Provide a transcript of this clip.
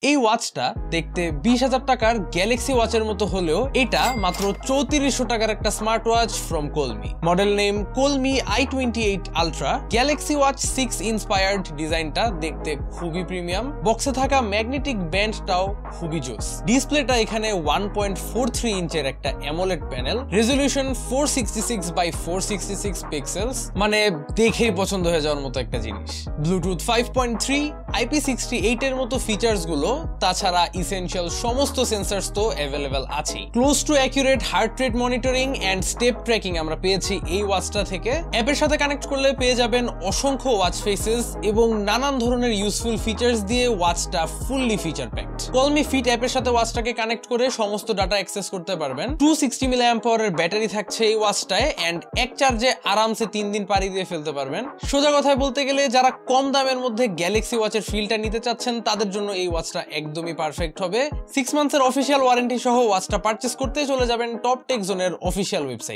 এই ওয়াচটা দেখতে 20,000 টাকার গ্যালাক্সি ওয়াচের মতো হলেও এটা মাত্র 3400 টাকার একটা smart watch from Colmi. Model name Colmi i28 ultra. Galaxy watch 6 inspired ডিজাইনটা দেখতে খুবই প্রিমিয়াম। বক্সে থাকা ম্যাগনেটিক ব্যান্ডটাও খুবই জোস। ডিসপ্লেটা এখানে 1.43 ইঞ্চের একটা AMOLED panel, resolution 466x466 pixels, মানে দেখেই পছন্দ হয়ে যাওয়ার মতো একটা জিনিস। ব্লুটুথ 5.3, IP68 এর মতো ফিচার্স গুলো, তাছাড়া ইসেনশিয়াল সমস্ত সেন্সরস তো অ্যাভেলেবেল আছে। Close to accurate heart rate monitoring and step tracking আমরা পেয়েছি এই ওয়াচটা থেকে। অ্যাপের সাথে কানেক্ট করলে পেয়ে যাবেন অসংখ্য ওয়াচ ফেসেস এবং নানান ধরনের ইউজফুল ফিচার্স দিয়ে ওয়াচটা ফুললি ফিচার প্যাকড। কলমি ফিট অ্যাপের সাথে ওয়াচটাকে কানেক্ট করে সমস্ত ডাটা অ্যাক্সেস করতে পারবেন। 260 mAh এর ব্যাটারি থাকছে এই ওয়াচটায় এন্ড এক চার্জে আরামসে 3 দিন পাড়ি দিয়ে ফেলতে পারবেন। সোজা কথায় বলতে গেলে যারা কম দামের মধ্যে গ্যালাক্সি ওয়াচের ফিলটা নিতে চাচ্ছেন তাদের জন্য এই ওয়াচটা একদমই পারফেক্ট হবে। 6 মান্থসের অফিসিয়াল ওয়ারেন্টি সহ ওয়াচটা পারচেজ করতে চলে যাবেন টপ টেক জোনের অফিসিয়াল ওয়েবসাইট।